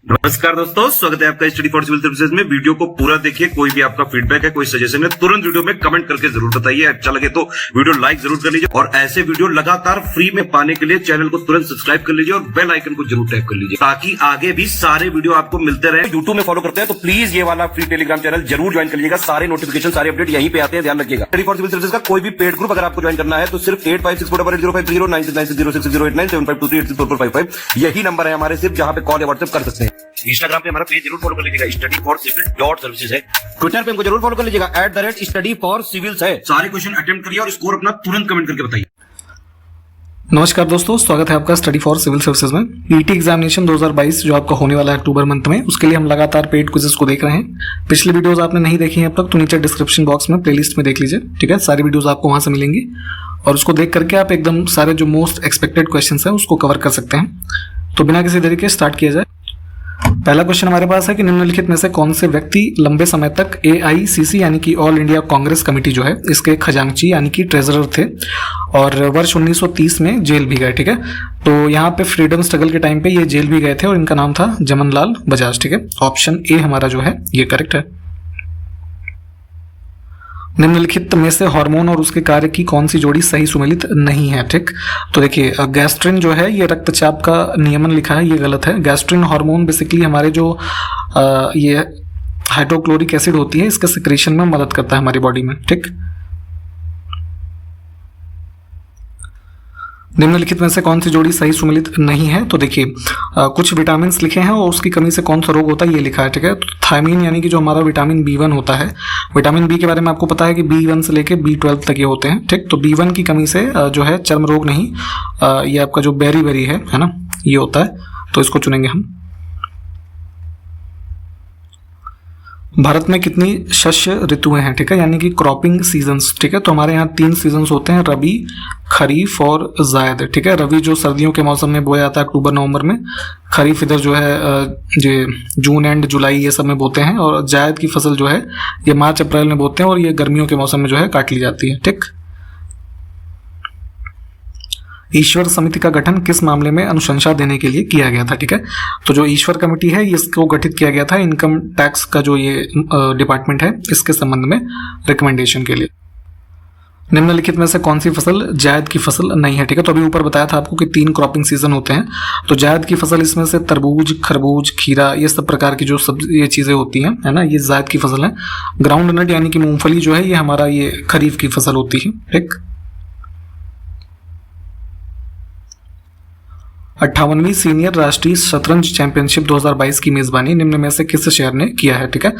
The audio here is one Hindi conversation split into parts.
नमस्कार दोस्तों, स्वागत है आपका स्टडी फॉर सिविल सर्विसेज में। वीडियो को पूरा देखिए। कोई भी आपका फीडबैक है, कोई सजेशन है, तुरंत वीडियो में कमेंट करके जरूर बताइए। अच्छा लगे तो वीडियो लाइक जरूर कर लीजिए और ऐसे वीडियो लगातार फ्री में पाने के लिए चैनल को तुरंत सब्सक्राइब कर लीजिए और बेल आइकन को जरूर टैप कर लीजिए ताकि आगे भी सारे वीडियो आपको मिलते रहे। यूट्यूब में फॉलो करते हैं तो प्लीज ये वाला फ्री टेलीग्राम चैनल जरूर ज्वाइन कर लीजिएगा। सारे नोटिफिकेशन, सारे अपडेट यहीं पे आते हैं, ध्यान रखिएगा। स्टडी फॉर सिविल सर्विसेज का कोई भी पेड ग्रुप अगर आपको ज्वाइन करना है तो सिर्फ 856480560660897523864455 यही नंबर है हमारे, सिर्फ जहां पे कॉल या व्हाट्सएप कर सकते हैं। इंस्टाग्राम पे हमारा पेज जरूर फॉलो कर लीजिएगा, स्टडी फॉर सिविल .सर्विसेज है। ट्विटर पे हमको जरूर फॉलो कर लीजिएगा, @study for civils है। सारे क्वेश्चन अटेम्प्ट करिए और स्कोर अपना तुरंत कमेंट करके बताइए। नमस्कार दोस्तों, स्वागत है आपका स्टडी फॉर सिविल सर्विसेज में। ईटी एग्जामिनेशन 2022 जो आपका होने वाला है अक्टूबर मंथ में, उसके लिए हम लगातार पेड क्विजेस को देख रहे हैं। पिछली वीडियोस आपने नहीं देखी हैं अब तक तो नीचे डिस्क्रिप्शन बॉक्स में प्लेलिस्ट में देख लीजिए, ठीक है। सारी वीडियोस आपको वहां से मिलेंगी और उसको देख करके आप एकदम सारे जो मोस्ट एक्सपेक्टेड क्वेश्चन है उसको कवर कर सकते हैं। तो बिना किसी देरी के स्टार्ट किया जाए। पहला क्वेश्चन हमारे पास है कि निम्नलिखित में से कौन से व्यक्ति लंबे समय तक AICC यानी कि ऑल इंडिया कांग्रेस कमेटी जो है इसके खजांची यानी कि ट्रेजरर थे और वर्ष 1930 में जेल भी गए, ठीक है। तो यहाँ पे फ्रीडम स्ट्रगल के टाइम पे ये जेल भी गए थे और इनका नाम था जमनलाल बजाज, ठीक है। ऑप्शन ए हमारा जो है ये करेक्ट है। निम्नलिखित में से हार्मोन और उसके कार्य की कौन सी जोड़ी सही सुमेलित नहीं है, ठीक। तो देखिए गैस्ट्रिन जो है ये रक्तचाप का नियमन लिखा है, ये गलत है। गैस्ट्रिन हार्मोन बेसिकली हमारे जो ये हाइड्रोक्लोरिक एसिड होती है इसके सिक्रेशन में मदद करता है हमारी बॉडी में, ठीक। निम्नलिखित में से कौन सी जोड़ी सही सुमेलित नहीं है, तो देखिए कुछ विटामिन लिखे हैं और उसकी कमी से कौन सा रोग होता है ये लिखा है, ठीक है। तो थायमीन यानी कि जो हमारा विटामिन B1 होता है, विटामिन बी के बारे में आपको पता है कि B1 से लेके B12 तक ये होते हैं, ठीक। तो B1 की कमी से जो है चर्म रोग नहीं, ये आपका जो बेरी है ना, ये होता है, तो इसको चुनेंगे हम। भारत में कितनी शस्य ऋतुएं हैं, ठीक है, यानी कि क्रॉपिंग सीजन्स, ठीक है। तो हमारे यहाँ 3 सीजन्स होते हैं, रबी, खरीफ और जायद, ठीक है। रबी जो सर्दियों के मौसम में बोया जाता है अक्टूबर नवंबर में, खरीफ इधर जो है जून एंड जुलाई ये सब में बोते हैं और जायद की फसल जो है ये मार्च अप्रैल में बोते हैं और ये गर्मियों के मौसम में जो है काट ली जाती है, ठीक। ईश्वर समिति का गठन किस मामले में अनुशंसा देने के लिए किया गया था, ठीक है। तो जो ईश्वर कमेटी है इसको गठित किया गया था इनकम टैक्स का जो ये डिपार्टमेंट है इसके संबंध में रिकमेंडेशन के लिए। निम्नलिखित में से कौन सी फसल जायद की फसल नहीं है, ठीक है। तो अभी ऊपर बताया था आपको कि 3 क्रॉपिंग सीजन होते हैं, तो जायद की फसल इसमें से तरबूज, खरबूज, खीरा ये सब प्रकार की जो सब ये चीजें होती हैं, है ना, ये जायद की फसल है। ग्राउंड नट यानी कि मूंगफली जो है ये हमारा ये खरीफ की फसल होती है, ठीक। 58वीं सीनियर राष्ट्रीय शतरंज चैंपियनशिप 2022 की मेजबानी निम्न में से किस शहर ने किया है, ठीक है।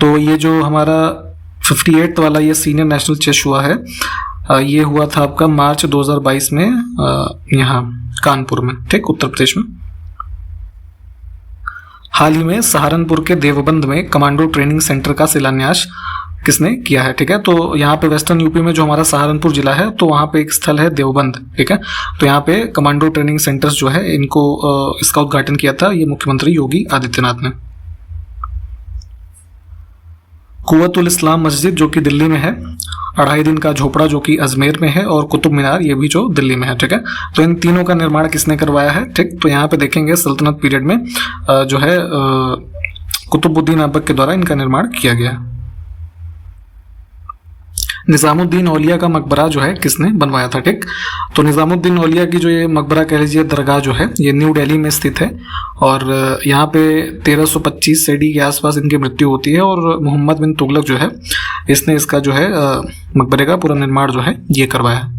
तो ये जो हमारा 58th वाला ये सीनियर नेशनल चेस हुआ है, ये हुआ था आपका मार्च 2022 में यहाँ कानपुर में, ठीक, उत्तर प्रदेश में। हाल ही में सहारनपुर के देवबंद में कमांडो ट्रेनिंग सेंटर का शिलान्यास किसने किया है, ठीक है। तो यहाँ पे वेस्टर्न यूपी में जो हमारा सहारनपुर जिला है तो वहाँ पे एक स्थल है देवबंद, ठीक है। तो यहाँ पे कमांडो ट्रेनिंग सेंटर्स जो है इनको इसका उद्घाटन किया था ये मुख्यमंत्री योगी आदित्यनाथ ने। कुव्वतुल इस्लाम मस्जिद जो कि दिल्ली में है, 2.5 दिन का झोपड़ा जो कि अजमेर में है और कुतुब मीनार ये भी जो दिल्ली में है, ठीक है। तो इन तीनों का निर्माण किसने करवाया है, ठीक। तो यहाँ पे देखेंगे सल्तनत पीरियड में जो है कुतुबुद्दीन ऐबक के द्वारा इनका निर्माण किया गया। निजामुद्दीन औलिया का मकबरा जो है किसने बनवाया था, ठीक। तो निजामुद्दीन औलिया की जो ये मकबरा कह लीजिए दरगाह जो है ये न्यू दिल्ली में स्थित है और यहाँ पे 1325 AD के आसपास इनकी मृत्यु होती है और मोहम्मद बिन तुगलक जो है इसने इसका जो है मकबरे का पूरा निर्माण जो है ये करवाया।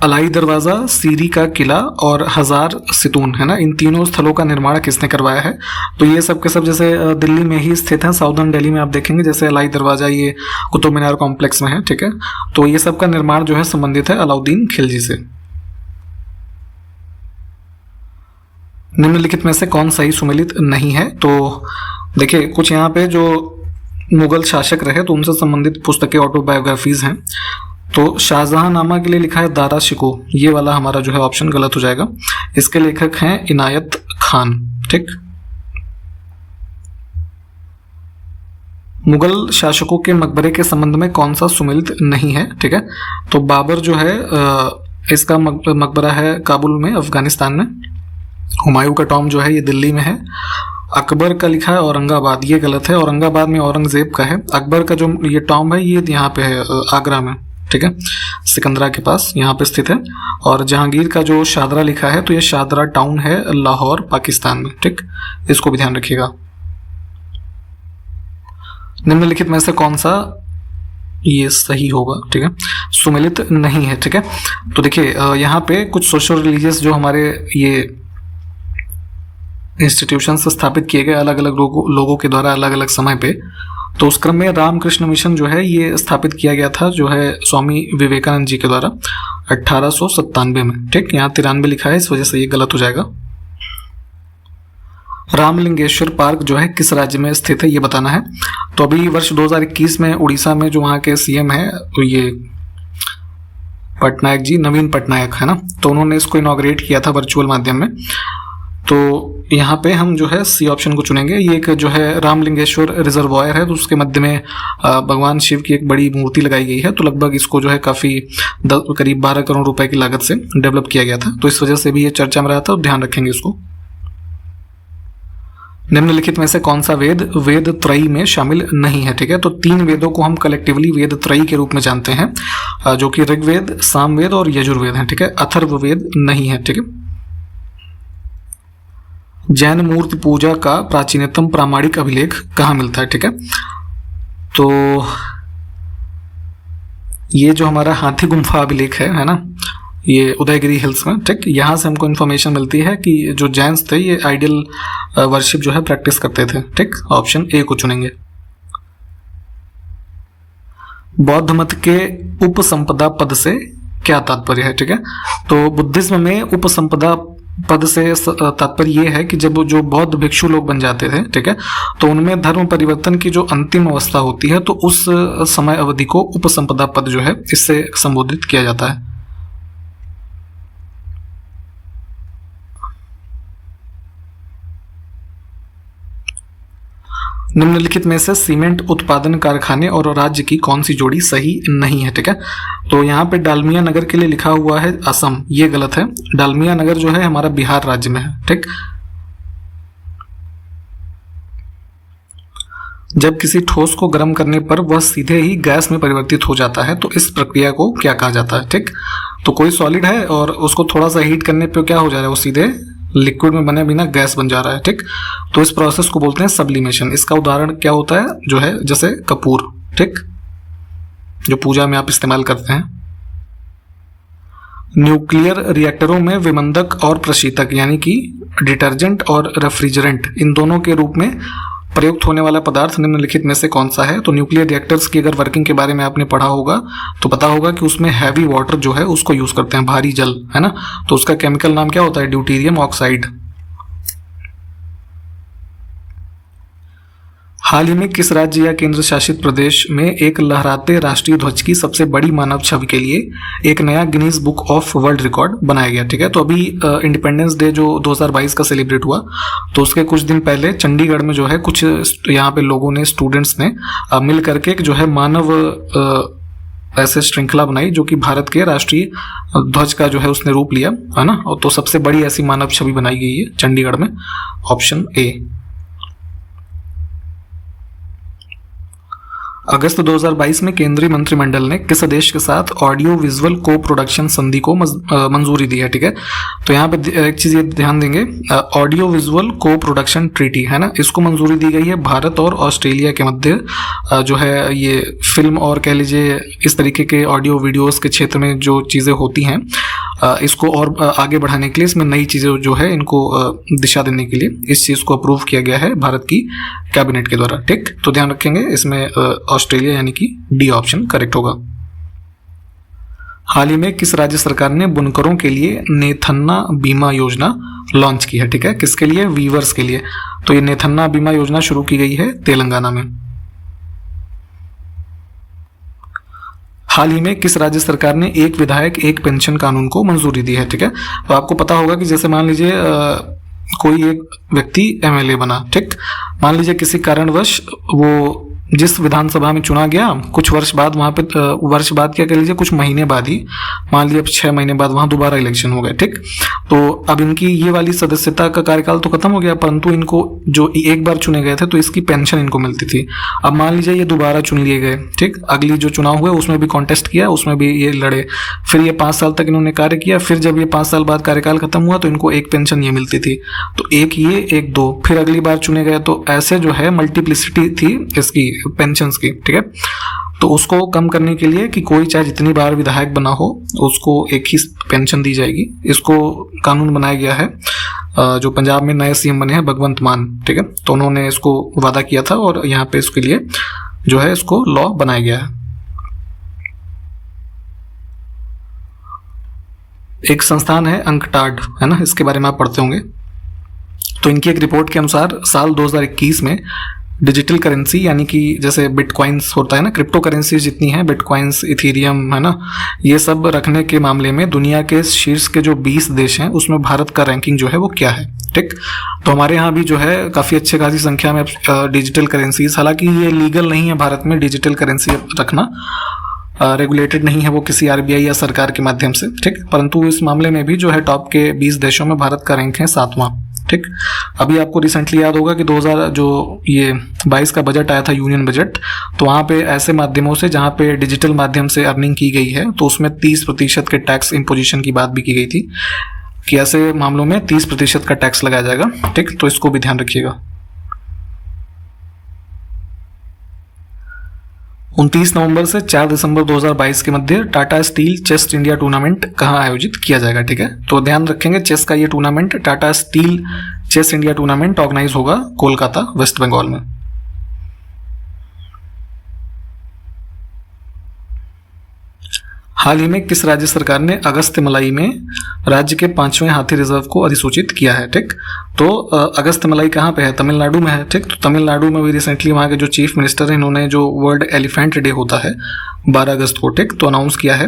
अलाई दरवाजा, सीरी का किला और हजार सितून, है ना, इन तीनों स्थलों का निर्माण किसने करवाया है। तो ये सब के सब जैसे दिल्ली में ही स्थित हैं, साउदर्न दिल्ली में आप देखेंगे जैसे अलाई दरवाजा ये कुतुब मीनार कॉम्प्लेक्स में है, ठीक है। तो ये सब का निर्माण जो है संबंधित है अलाउद्दीन खिलजी से। निम्नलिखित में से कौन सही सुमेलित नहीं है, तो देखिए कुछ यहाँ पे जो मुगल शासक रहे तो उनसे संबंधित पुस्तकें ऑटोबायोग्राफीज हैं। तो शाहजहां नामा के लिए लिखा है दारा शिको, ये वाला हमारा जो है ऑप्शन गलत हो जाएगा। इसके लेखक हैं इनायत खान, ठीक। मुगल शासकों के मकबरे के संबंध में कौन सा सुमेलित नहीं है, ठीक है। तो बाबर जो है इसका मकबरा है काबुल में अफगानिस्तान में। हुमायूं का टॉम जो है ये दिल्ली में है। अकबर का लिखा है औरंगाबाद, ये गलत है, औरंगाबाद में औरंगजेब का है। अकबर का जो ये टॉम है ये यहाँ पे है आगरा में, ठीक है, सिकंदरा के पास यहाँ पे स्थित है। और जहांगीर का जो शादरा लिखा है तो ये शादरा टाउन है लाहौर पाकिस्तान में, ठीक, इसको भी ध्यान रखिएगा। निम्नलिखित में से कौन सा ये सही होगा, ठीक है, सुमेलित नहीं है, ठीक है। तो देखिए यहाँ पे कुछ सोशल रिलीजियस जो हमारे ये इंस्टीट्यूशन स्थापित किए गए अलग अलग लोगों के द्वारा अलग अलग समय पे, तो उस क्रम में रामकृष्ण मिशन जो है ये स्थापित किया गया था, जो है स्वामी विवेकानंद जी के द्वारा 1897 में, ठीक। यहाँ 93 लिखा है, इस वजह से ये गलत हो जाएगा। रामलिंगेश्वर पार्क जो है किस राज्य में स्थित है ये बताना है। तो अभी वर्ष 2021 में उड़ीसा में जो वहाँ के सीएम है तो ये पटनायक जी, नवीन पटनायक है ना, तो उन्होंने इसको इनॉग्रेट किया था वर्चुअल माध्यम में। तो यहाँ पे हम जो है सी ऑप्शन को चुनेंगे। ये एक जो है रामलिंगेश्वर रिजर्वायर है, तो उसके मध्य में भगवान शिव की एक बड़ी मूर्ति लगाई गई है। तो लगभग इसको जो है काफ़ी करीब 12 करोड़ रुपए की लागत से डेवलप किया गया था, तो इस वजह से भी ये चर्चा में रहा था, तो ध्यान रखेंगे इसको। निम्नलिखित में से कौन सा वेद वेद त्रयी में शामिल नहीं है, ठीक है। तो 3 वेदों को हम कलेक्टिवली वेद त्रयी के रूप में जानते हैं, जो कि ऋग्वेद, सामवेद और यजुर्वेद हैं, ठीक है। अथर्ववेद नहीं है, ठीक है। जैन मूर्ति पूजा का प्राचीनतम प्रामाणिक अभिलेख कहाँ मिलता है, ठीक है। तो ये जो हमारा हाथी गुम्फा अभिलेख है ना, ये उदयगिरी हिल्स में, ठीक, यहाँ से हमको इन्फॉर्मेशन मिलती है कि जो जैन्स थे ये आइडियल वर्शिप जो है प्रैक्टिस करते थे, ठीक। ऑप्शन ए को चुनेंगे। बौद्ध मत के उपसंपदा पद से क्या तात्पर्य है, ठीक है। तो बुद्धिज्म में उपसंपदा पद से तात्पर्य ये है कि जब जो बौद्ध भिक्षु लोग बन जाते थे, ठीक है, तो उनमें धर्म परिवर्तन की जो अंतिम अवस्था होती है तो उस समय अवधि को उपसंपदा पद जो है इससे संबोधित किया जाता है। निम्नलिखित में से सीमेंट उत्पादन कारखाने और राज्य की कौन सी जोड़ी सही नहीं है, ठीक है। तो यहाँ पे डालमिया नगर के लिए लिखा हुआ है असम, ये गलत है। डालमिया नगर जो है हमारा बिहार राज्य में है, ठीक। जब किसी ठोस को गर्म करने पर वह सीधे ही गैस में परिवर्तित हो जाता है तो इस प्रक्रिया को क्या कहा जाता है, ठीक। तो कोई सॉलिड है और उसको थोड़ा सा हीट करने पे क्या हो जा रहा है, वो सीधे लिक्विड में बने बिना गैस बन जा रहा है, ठीक। तो इस प्रोसेस को बोलते हैं सब्लिमेशन। इसका उदाहरण क्या होता है, जो है जैसे कपूर, ठीक, जो पूजा में आप इस्तेमाल करते हैं। न्यूक्लियर रिएक्टरों में विमंदक और प्रशीतक यानी कि डिटर्जेंट और रेफ्रिजरेंट, इन दोनों के रूप में प्रयुक्त होने वाला पदार्थ निम्नलिखित में से कौन सा है। तो न्यूक्लियर रिएक्टर्स की अगर वर्किंग के बारे में आपने पढ़ा होगा तो पता होगा कि उसमें हैवी वाटर जो है उसको यूज करते हैं, भारी जल, है ना। तो उसका केमिकल नाम क्या होता है, ड्यूटेरियम ऑक्साइड। हाल ही में किस राज्य या केंद्र शासित प्रदेश में एक लहराते राष्ट्रीय ध्वज की सबसे बड़ी मानव छवि के लिए एक नया Guinness book of world record बनाया गया, ठीक है। तो अभी इंडिपेंडेंस डे जो 2022 का सेलिब्रेट हुआ, तो उसके कुछ दिन पहले चंडीगढ़ में जो है कुछ यहाँ पे लोगों ने, स्टूडेंट्स ने मिल करके एक जो है मानव ऐसे श्रृंखला बनाई जो कि भारत के राष्ट्रीय ध्वज का जो है उसने रूप लिया, है ना। और तो सबसे बड़ी ऐसी मानव छवि बनाई गई है चंडीगढ़ में, ऑप्शन ए। अगस्त 2022 में केंद्रीय मंत्रिमंडल ने किस देश के साथ ऑडियो विजुअल को प्रोडक्शन संधि को मंजूरी दी है, ठीक है। तो यहाँ पे एक चीज ये ध्यान देंगे, ऑडियो विजुअल को प्रोडक्शन ट्रीटी है ना, इसको मंजूरी दी गई है भारत और ऑस्ट्रेलिया के मध्य। जो है ये फिल्म और कह लीजिए इस तरीके के ऑडियो वीडियोस के क्षेत्र में जो चीज़ें होती हैं, इसको और आगे बढ़ाने के लिए, इसमें नई चीज़ें जो है इनको दिशा देने के लिए इस चीज़ को अप्रूव किया गया है भारत की कैबिनेट के द्वारा, ठीक। तो ध्यान रखेंगे इसमें ऑस्ट्रेलिया यानी कि डी ऑप्शन करेक्ट होगा। हाल ही में किस राज्य सरकार ने बुनकरों के लिए नेथन्ना बीमा योजना लॉन्च की है, ठीक है। किसके लिए, वीवर्स के लिए। तो ये नेथन्ना बीमा योजना शुरू की गई है तेलंगाना में। हाल ही में किस राज्य सरकार ने एक विधायक एक पेंशन कानून को मंजूरी दी है, ठीक है। तो आपको पता होगा कि जैसे मान लीजिए कोई एक व्यक्ति एमएलए बना, ठीक, मान लीजिए किसी कारणवश वो जिस विधानसभा में चुना गया कुछ वर्ष बाद वहाँ पे वर्ष बाद क्या कह लीजिए, कुछ महीने बाद ही, मान लीजिए 6 महीने बाद वहाँ दोबारा इलेक्शन हो गए। ठीक, तो अब इनकी ये वाली सदस्यता का कार्यकाल तो खत्म हो गया, परंतु इनको जो एक बार चुने गए थे तो इसकी पेंशन इनको मिलती थी। अब मान लीजिए ये दोबारा चुन लिए गए, ठीक, अगली जो चुनाव हुए उसमें भी कॉन्टेस्ट किया, उसमें भी ये लड़े, फिर ये 5 साल तक इन्होंने कार्य किया, फिर जब ये 5 साल बाद कार्यकाल खत्म हुआ तो इनको एक पेंशन ये मिलती थी। तो एक ये, एक दो, फिर अगली बार चुने गए, तो ऐसे जो है मल्टीप्लिसिटी थी इसकी पेंशन की। ठीक है, तो उसको कम करने के लिए कि कोई चाहे जितनी बार विधायक बना हो उसको एक ही पेंशन दी जाएगी, इसको कानून बनाया गया है। जो पंजाब में नए सीएम बने हैं भगवंत मान, ठीक है, तो उन्होंने इसको वादा किया था और यहाँ पे इसके लिए जो है इसको लॉ बनाया गया है। एक संस्थान है अंकटाड, है ना, इसके बारे में आप पढ़ते होंगे। तो इनकी एक रिपोर्ट के अनुसार साल 2021 में डिजिटल करेंसी यानी कि जैसे बिटकॉइंस होता है ना, क्रिप्टो करेंसी जितनी है, बिटकॉइंस, इथेरियम, है ना, ये सब रखने के मामले में दुनिया के शीर्ष के जो 20 देश हैं उसमें भारत का रैंकिंग जो है वो क्या है। ठीक, तो हमारे यहाँ भी जो है काफ़ी अच्छे खासी संख्या में डिजिटल करेंसीज, हालांकि ये लीगल नहीं है भारत में डिजिटल करेंसी रखना, रेगुलेटेड नहीं है वो किसी आरबीआई या सरकार के माध्यम से। ठीक, परंतु इस मामले में भी जो है टॉप के 20 देशों में भारत का रैंक है 7वां। ठीक, अभी आपको रिसेंटली याद होगा कि 2022 का बजट आया था, यूनियन बजट, तो वहाँ पे ऐसे माध्यमों से जहाँ पे डिजिटल माध्यम से अर्निंग की गई है तो उसमें 30% के टैक्स इम्पोजिशन की बात भी की गई थी कि ऐसे मामलों में 30% का टैक्स लगाया जाएगा। ठीक, तो इसको भी ध्यान रखिएगा। 29 नवंबर से 4 दिसंबर 2022 के मध्य Tata steel chess India tournament कहाँ आयोजित किया जाएगा। ठीक है, तो ध्यान रखेंगे चेस का ये tournament, Tata steel chess India tournament organize होगा कोलकाता, वेस्ट बंगाल में। हाल ही में किस राज्य सरकार ने अगस्त्य मलाई में राज्य के 5वें हाथी रिजर्व को अधिसूचित किया है। ठीक, तो अगस्त्य मलाई कहाँ पे है, तमिलनाडु में है। ठीक, तो तमिलनाडु में भी रिसेंटली वहाँ के जो चीफ मिनिस्टर हैं इन्होंने जो वर्ल्ड एलिफेंट डे होता है 12 अगस्त को, ठीक, तो अनाउंस किया है।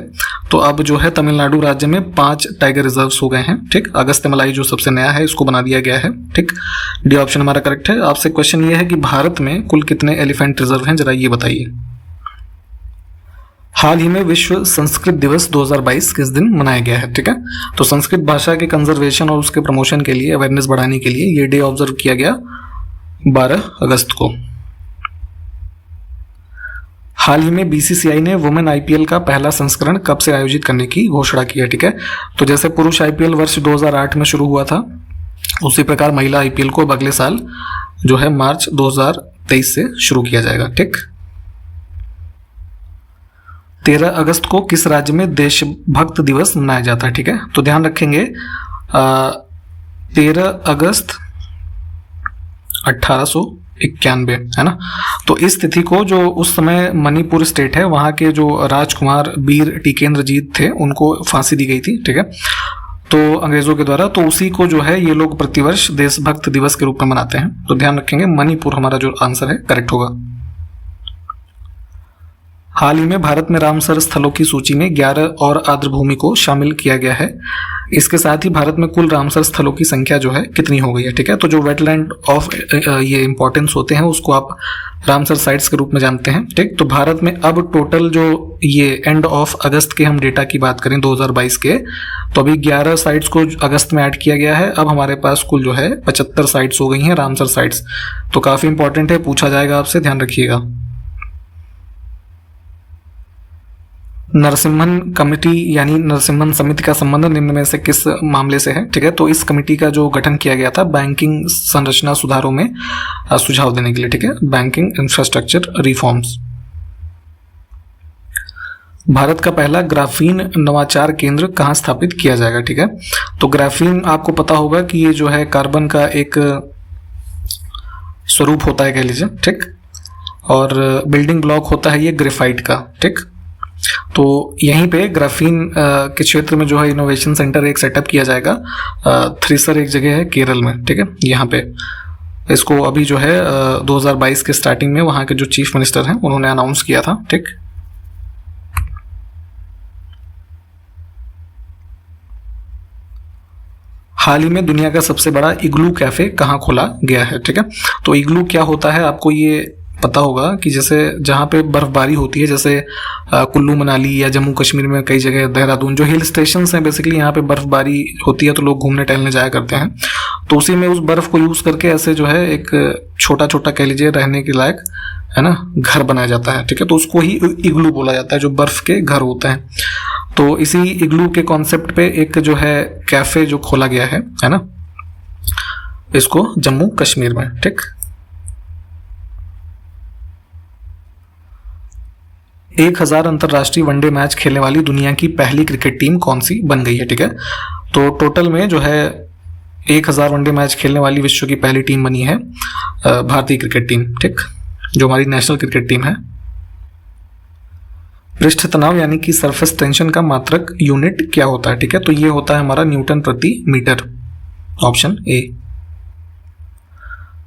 तो अब जो है तमिलनाडु राज्य में 5 टाइगर रिजर्व्स हो गए हैं। ठीक, अगस्त्य मलाई जो सबसे नया है इसको बना दिया गया है। ठीक, डी ऑप्शन हमारा करेक्ट है। आपसे क्वेश्चन ये है कि भारत में कुल कितने एलिफेंट रिजर्व हैं, जरा ये बताइए। हाल ही में विश्व संस्कृत दिवस 2022 किस दिन मनाया गया है। ठीक है, तो संस्कृत भाषा के कंजर्वेशन और उसके प्रमोशन के लिए, अवेयरनेस बढ़ाने के लिए ये डे ऑब्जर्व किया गया 12 अगस्त को। हाल ही में बीसीसीआई ने वुमेन आईपीएल का पहला संस्करण कब से आयोजित करने की घोषणा की है। ठीक है, तो जैसे पुरुष आईपीएल वर्ष 2008 में शुरू हुआ था, उसी प्रकार महिला आईपीएल को अगले साल जो है मार्च 2023 से शुरू किया जाएगा। ठीक, 13 अगस्त को किस राज्य में देशभक्त दिवस मनाया जाता है। ठीक है, तो ध्यान रखेंगे 13 अगस्त 1891, है ना, तो इस तिथि को जो उस समय मणिपुर स्टेट है वहाँ के जो राजकुमार वीर टिकेंद्रजीत थे उनको फांसी दी गई थी। ठीक है, तो अंग्रेजों के द्वारा, तो उसी को जो है ये लोग प्रतिवर्ष देशभक्त दिवस के रूप में मनाते हैं। तो ध्यान रखेंगे मणिपुर हमारा जो आंसर है करेक्ट होगा। हाल ही में भारत में रामसर स्थलों की सूची में 11 और आर्द्रभूमि को शामिल किया गया है। इसके साथ ही भारत में कुल रामसर स्थलों की संख्या जो है कितनी हो गई है। ठीक है, तो जो वेटलैंड ऑफ ये इंपॉर्टेंस होते हैं उसको आप रामसर साइट्स के रूप में जानते हैं। ठीक, तो भारत में अब टोटल जो ये एंड ऑफ अगस्त के हम डेटा की बात करें 2022 के, तो अभी 11 साइट्स को अगस्त में ऐड किया गया है। अब हमारे पास कुल जो है 75 साइट्स हो गई हैं रामसर साइट्स। तो काफ़ी इंपॉर्टेंट है, पूछा जाएगा आपसे, ध्यान रखिएगा। नरसिम्हन कमेटी यानी नरसिम्हन समिति का संबंध निम्न में से किस मामले से है। ठीक है, तो इस कमेटी का जो गठन किया गया था बैंकिंग संरचना सुधारों में सुझाव देने के लिए। ठीक है, बैंकिंग इंफ्रास्ट्रक्चर रिफॉर्म्स। भारत का पहला ग्राफीन नवाचार केंद्र कहाँ स्थापित किया जाएगा। ठीक है, तो ग्राफीन आपको पता होगा कि ये जो है कार्बन का एक स्वरूप होता है कह लीजिए। ठीक, और बिल्डिंग ब्लॉक होता है ये ग्रेफाइट का। ठीक, तो यहीं पे ग्राफीन के क्षेत्र में जो है इनोवेशन सेंटर एक सेटअप किया जाएगा। थ्रिसर एक जगह है केरल में। ठीक है, यहाँ पे इसको अभी जो है 2022 के स्टार्टिंग में वहाँ के जो चीफ मिनिस्टर हैं उन्होंने अनाउंस किया था। ठीक, हाल ही में दुनिया का सबसे बड़ा इग्लू कैफे कहाँ खोला गया है। ठीक है, तो इग्लू क्या होता है आपको ये पता होगा कि जैसे जहाँ पे बर्फबारी होती है, जैसे कुल्लू मनाली या जम्मू कश्मीर में कई जगह, देहरादून, जो हिल स्टेशन हैं बेसिकली, यहाँ पे बर्फबारी होती है तो लोग घूमने टहलने जाया करते हैं। तो उसी में उस बर्फ को यूज करके ऐसे जो है एक छोटा छोटा कह लीजिए रहने के लायक, है ना, घर बनाया जाता है। ठीक है, तो उसको ही इग्लू बोला जाता है, जो बर्फ के घर होते हैं। तो इसी इग्लू के कॉन्सेप्ट पे एक जो है कैफे जो खोला गया है ना, इसको जम्मू कश्मीर में। ठीक, 1000 अंतरराष्ट्रीय वनडे मैच खेलने वाली दुनिया की पहली क्रिकेट टीम कौन सी बन गई है? ठीक है, तो टोटल में जो है 1000 वनडे मैच खेलने वाली विश्व की पहली टीम बनी है भारतीय क्रिकेट टीम। ठीक, जो हमारी नेशनल क्रिकेट टीम है। पृष्ठ तनाव यानी कि सरफेस टेंशन का मात्रक यूनिट क्या होता है? ठीक है, तो ये होता है हमारा न्यूटन प्रति मीटर, ऑप्शन ए।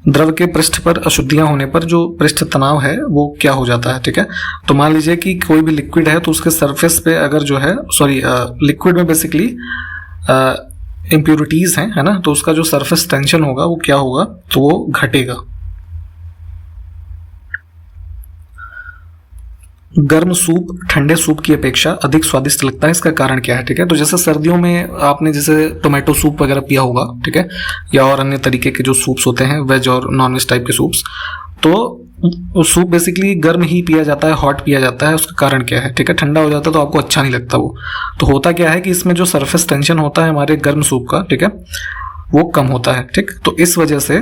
द्रव के पृष्ठ पर अशुद्धियां होने पर जो पृष्ठ तनाव है वो क्या हो जाता है? ठीक है, तो मान लीजिए कि कोई भी लिक्विड है तो उसके सरफेस पे अगर जो है, लिक्विड में बेसिकली इम्प्योरिटीज हैं, है ना, तो उसका जो सरफेस टेंशन होगा वो क्या होगा? तो वो घटेगा। गर्म सूप ठंडे सूप की अपेक्षा अधिक स्वादिष्ट लगता है, इसका कारण क्या है? ठीक है, तो जैसे सर्दियों में आपने जैसे टोमेटो सूप वगैरह पिया होगा, ठीक है, या और अन्य तरीके के जो सूप्स होते हैं, वेज और नॉन वेज टाइप के सूप्स, तो सूप बेसिकली गर्म ही पिया जाता है, हॉट पिया जाता है। उसका कारण क्या है? ठीक है, ठंडा हो जाता है तो आपको अच्छा नहीं लगता वो। तो होता क्या है कि इसमें जो सरफेस टेंशन होता है हमारे गर्म सूप का, ठीक है, वो कम होता है। ठीक, तो इस वजह से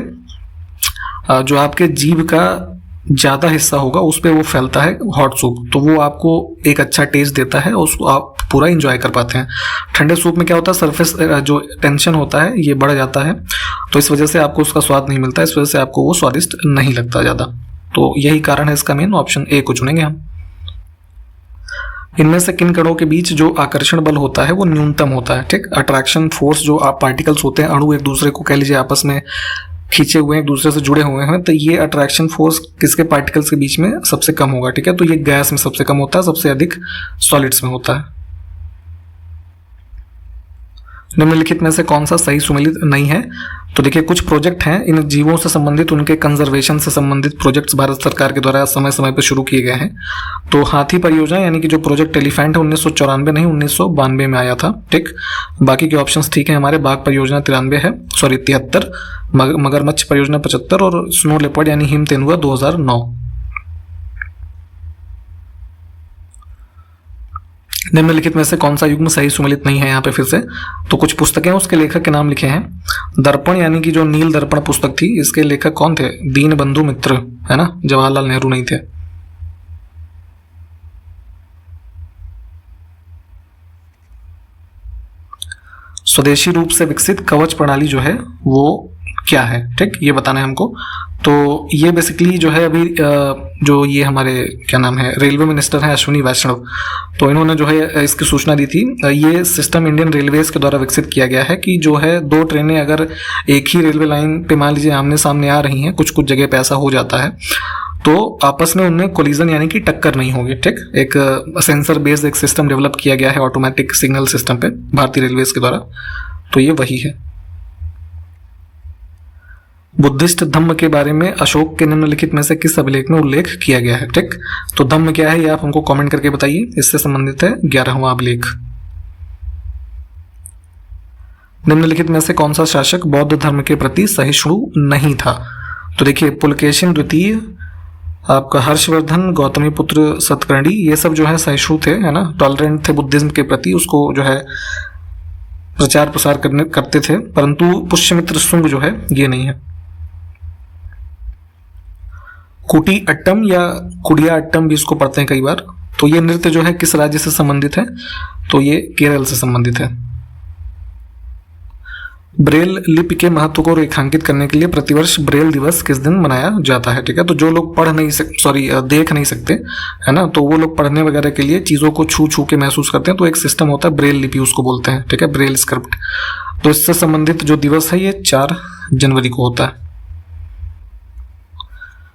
जो आपके जीभ का ज़्यादा हिस्सा होगा उस पर वो फैलता है हॉट सूप, तो वो आपको एक अच्छा टेस्ट देता है और उसको आप पूरा इंजॉय कर पाते हैं। ठंडे सूप में क्या होता है, सरफेस जो टेंशन होता है ये बढ़ जाता है, तो इस वजह से आपको उसका स्वाद नहीं मिलता, इस वजह से आपको वो स्वादिष्ट नहीं लगता ज़्यादा। तो यही कारण है इसका मेन, ऑप्शन ए को चुनेंगे हम। इनमें से किन कणों के बीच जो आकर्षण बल होता है वो न्यूनतम होता है? ठीक, अट्रैक्शन फोर्स, जो आप पार्टिकल्स होते हैं, अणु एक दूसरे को कह लीजिए आपस में खींचे हुए हैं, एक दूसरे से जुड़े हुए हैं, तो ये अट्रैक्शन फोर्स किसके पार्टिकल्स के बीच में सबसे कम होगा? ठीक है, तो ये गैस में सबसे कम होता है, सबसे अधिक सॉलिड्स में होता है। निम्नलिखित में से कौन सा सही सुमेलित नहीं है? तो देखिए, कुछ प्रोजेक्ट हैं इन जीवों से संबंधित, उनके कंजर्वेशन से संबंधित प्रोजेक्ट्स भारत सरकार के द्वारा समय समय पर शुरू किए गए हैं। तो हाथी परियोजना यानी कि जो प्रोजेक्ट एलिफेंट है 1994 नहीं 1992 में आया था। ठीक, बाकी के ऑप्शंस ठीक है हमारे। बाघ परियोजना 73, मगरमच्छ परियोजना 75 और स्नो लेपर्ड यानी हिम तेंदुआ 2009। निम्नलिखित में से कौन सा युग्म सही सुमेलित नहीं है? यहाँ पे फिर से तो कुछ पुस्तकें उसके लेखक के नाम लिखे हैं। दर्पण यानी कि जो नील दर्पण पुस्तक थी, इसके लेखक कौन थे? दीन बंधु मित्र, है ना, जवाहरलाल नेहरू नहीं थे। स्वदेशी रूप से विकसित कवच प्रणाली जो है वो क्या है? ठीक, ये बताना है हमको। तो ये बेसिकली जो है अभी जो ये हमारे क्या नाम है, रेलवे मिनिस्टर हैं अश्विनी वैष्णव, तो इन्होंने जो है इसकी सूचना दी थी। ये सिस्टम इंडियन रेलवेज के द्वारा विकसित किया गया है कि जो है दो ट्रेनें अगर एक ही रेलवे लाइन पे मान लीजिए आमने सामने आ रही हैं, कुछ कुछ जगह पे ऐसा हो जाता है, तो आपस में उनमें कोलिजन यानी कि टक्कर नहीं होगी। ठीक, एक सेंसर बेस्ड एक सिस्टम डेवलप किया गया है ऑटोमेटिक सिग्नल सिस्टम पे भारतीय रेलवेज के द्वारा, तो ये वही है। बुद्धिस्ट धम्म के बारे में अशोक के निम्नलिखित में से किस अभिलेख में उल्लेख किया गया है? ठीक, तो धम्म क्या है ये आप हमको कमेंट करके बताइए, इससे संबंधित है 11वां अभिलेख। निम्नलिखित में से कौन सा शासक बौद्ध धर्म के प्रति सहिष्णु नहीं था? तो देखिए, पुलकेशिन द्वितीय, आपका हर्षवर्धन, गौतमी पुत्र सतकर्णी, ये सब जो है सहिष्णु थे, है ना, टॉलरेंट थे बुद्धिज्म के प्रति, उसको जो है प्रचार प्रसार करते थे, परंतु पुष्यमित्र शुंग जो है ये नहीं है। कुटी अट्टम या कुडिया अट्टम भी इसको पढ़ते हैं कई बार, तो ये नृत्य जो है किस राज्य से संबंधित है? तो ये केरल से संबंधित है। ब्रेल लिपि के महत्व को रेखांकित करने के लिए प्रतिवर्ष ब्रेल दिवस किस दिन मनाया जाता है? ठीक है, तो जो लोग देख नहीं सकते, है ना, तो वो लोग पढ़ने वगैरह के लिए चीज़ों को छू छू के महसूस करते हैं, तो एक सिस्टम होता है ब्रेल लिपि, उसको बोलते हैं। ठीक है, ब्रेल स्क्रिप्ट। तो इससे संबंधित जो दिवस है ये 4 जनवरी को होता है।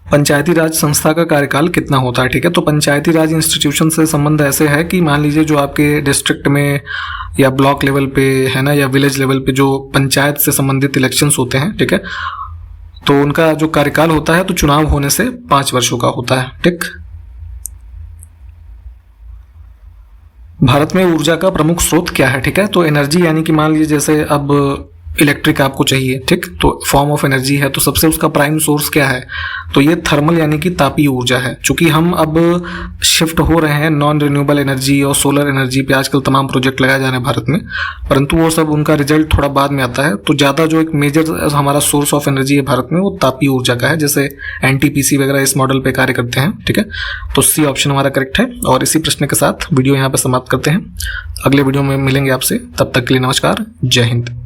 पंचायती राज संस्था का कार्यकाल कितना होता है? ठीक है, तो पंचायती राज इंस्टीट्यूशन से संबंध ऐसे है कि मान लीजिए जो आपके डिस्ट्रिक्ट में या ब्लॉक लेवल पे, है ना, या विलेज लेवल पे जो पंचायत से संबंधित इलेक्शंस होते हैं, ठीक है, तो उनका जो कार्यकाल होता है तो चुनाव होने से 5 वर्षों का होता है। ठीक, भारत में ऊर्जा का प्रमुख स्रोत क्या है? ठीक है, तो एनर्जी यानी कि मान लीजिए जैसे अब इलेक्ट्रिक आपको चाहिए, ठीक, तो फॉर्म ऑफ एनर्जी है, तो सबसे उसका प्राइम सोर्स क्या है? तो ये थर्मल यानी कि तापीय ऊर्जा है। चूंकि हम अब शिफ्ट हो रहे हैं नॉन रिन्यूएबल एनर्जी और सोलर एनर्जी पे, आजकल तमाम प्रोजेक्ट लगाए जा रहे हैं भारत में, परंतु वो सब उनका रिजल्ट थोड़ा बाद में आता है। तो ज़्यादा जो एक मेजर हमारा सोर्स ऑफ एनर्जी है भारत में वो तापीय ऊर्जा का है, जैसे एनटीपीसी वगैरह इस मॉडल पे कार्य करते हैं। ठीक है, तो सी ऑप्शन हमारा करेक्ट है। और इसी प्रश्न के साथ वीडियो यहाँ पे समाप्त करते हैं। अगले वीडियो में मिलेंगे आपसे, तब तक के लिए नमस्कार, जय हिंद।